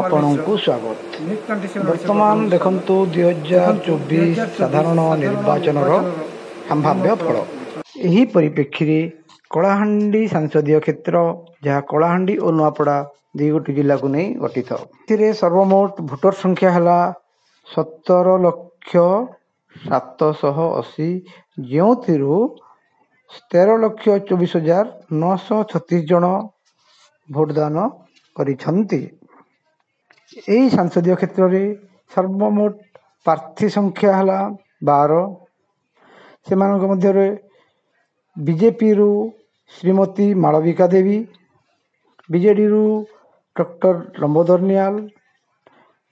ଆପଣଙ୍କୁ ସ୍ୱାଗତ। ବର୍ତ୍ତମାନ ଦେଖନ୍ତୁ 2024 ସାଧାରଣ ନିର୍ବାଚନର ସମ୍ଭାବ୍ୟ ଫଳ। ଏହି ପରିପ୍ରେକ୍ଷୀରେ କଳାହାଣ୍ଡି ସଂସଦୀୟ କ୍ଷେତ୍ର, ଯାହା କଳାହାଣ୍ଡି ଓ ନୂଆପଡ଼ା ଦୁଇ ଗୋଟି ଜିଲ୍ଲାକୁ ନେଇ ଗଠିତ। ଏଥିରେ ସର୍ବମୋଟ ଭୋଟର ସଂଖ୍ୟା ହେଲା 17,780,000, ଯେଉଁଥିରୁ 13,24,936 ଜଣ ଭୋଟଦାନ କରିଛନ୍ତି। ଏହି ସଂସଦୀୟ କ୍ଷେତ୍ରରେ ସର୍ବମୋଟ ପ୍ରାର୍ଥୀ ସଂଖ୍ୟା ହେଲା 12। ସେମାନଙ୍କ ମଧ୍ୟରେ ବିଜେପିରୁ ଶ୍ରୀମତୀ ମାଳବିକା ଦେବୀ, ବିଜେଡ଼ିରୁ ଡକ୍ଟର ଲମ୍ବୋଦର ନିହାଲ,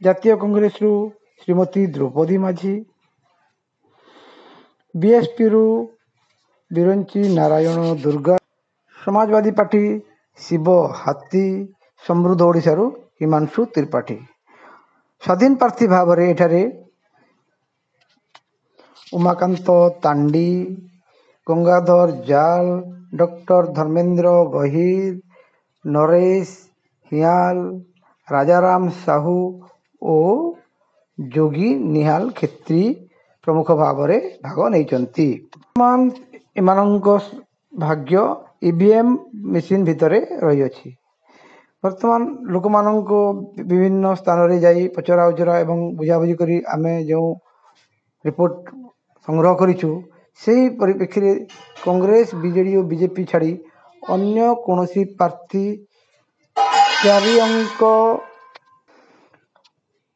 ଜାତୀୟ କଂଗ୍ରେସରୁ ଶ୍ରୀମତୀ ଦ୍ରୌପଦୀ ମାଝୀ, ବିଏସ୍ପିରୁ ବିରଞ୍ଚି ନାରାୟଣ ଦୁର୍ଗା, ସମାଜବାଦୀ ପାର୍ଟି ଶିବ ହାତୀ, ସମୃଦ୍ଧ ଓଡ଼ିଶାରୁ ହିମାଂଶୁ ତ୍ରିପାଠୀ। ସ୍ୱାଧୀନ ପ୍ରାର୍ଥୀ ଭାବରେ ଏଠାରେ ଉମାକାନ୍ତ ତାଣ୍ଡି, ଗଙ୍ଗାଧର ଜାଲ, ଡକ୍ଟର ଧର୍ମେନ୍ଦ୍ର ଗହିର, ନରେଶ ହିଆଲ, ରାଜାରାମ ସାହୁ ଓ ଯୋଗୀ ନିହାଲ କ୍ଷେତ୍ରୀ ପ୍ରମୁଖ ଭାବରେ ଭାଗ ନେଇଛନ୍ତି। ବର୍ତ୍ତମାନ ଏମାନଙ୍କ ଭାଗ୍ୟ ଇଭିଏମ୍ ମେସିନ୍ ଭିତରେ ରହିଅଛି। ବର୍ତ୍ତମାନ ଲୋକମାନଙ୍କ ବିଭିନ୍ନ ସ୍ଥାନରେ ଯାଇ ପଚରା ଉଚରା ଏବଂ ବୁଝାବୁଝି କରି ଆମେ ଯେଉଁ ରିପୋର୍ଟ ସଂଗ୍ରହ କରିଛୁ, ସେହି ପରିପ୍ରେକ୍ଷୀରେ କଂଗ୍ରେସ, ବିଜେଡ଼ି ଓ ବିଜେପି ଛାଡ଼ି ଅନ୍ୟ କୌଣସି ପ୍ରାର୍ଥୀ 4 ଅଙ୍କ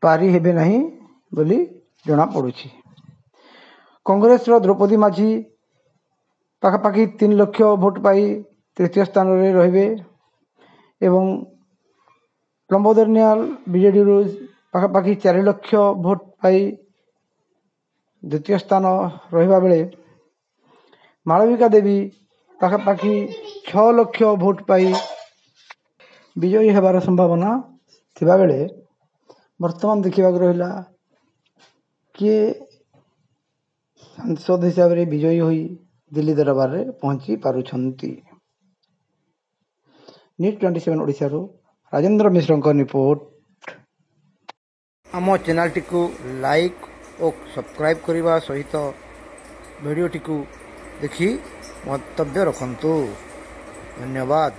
ପାରି ହେବେ ନାହିଁ ବୋଲି ଜଣାପଡ଼ୁଛି। କଂଗ୍ରେସର ଦ୍ରୌପଦୀ ମାଝୀ ପାଖାପାଖି 3 ଲକ୍ଷ ଭୋଟ ପାଇ ତୃତୀୟ ସ୍ଥାନରେ ରହିବେ ଏବଂ ଲମ୍ବୋଦର ନିହାଲ ବିଜେଡ଼ିରୁ ପାଖାପାଖି 4 ଲକ୍ଷ ଭୋଟ ପାଇ ଦ୍ୱିତୀୟ ସ୍ଥାନ ରହିବା ବେଳେ ମାଳବିକା ଦେବୀ ପାଖାପାଖି 6 ଲକ୍ଷ ଭୋଟ ପାଇ ବିଜୟୀ ହେବାର ସମ୍ଭାବନା ଥିବାବେଳେ ବର୍ତ୍ତମାନ ଦେଖିବାକୁ ରହିଲା କିଏ ସାଂସଦ ହିସାବରେ ବିଜୟୀ ହୋଇ ଦିଲ୍ଲୀ ଦରବାରରେ ପହଞ୍ଚି ପାରୁଛନ୍ତି। ନ୍ୟୁଜ୍ 27 ଓଡ଼ିଶାରୁ ରାଜେନ୍ଦ୍ର ମିଶ୍ରଙ୍କ ରିପୋର୍ଟ। ଆମ ଚ୍ୟାନେଲଟିକୁ ଲାଇକ୍ ଓ ସବସ୍କ୍ରାଇବ୍ କରିବା ସହିତ ଭିଡ଼ିଓଟିକୁ ଦେଖି ମନ୍ତବ୍ୟ ରଖନ୍ତୁ। ଧନ୍ୟବାଦ।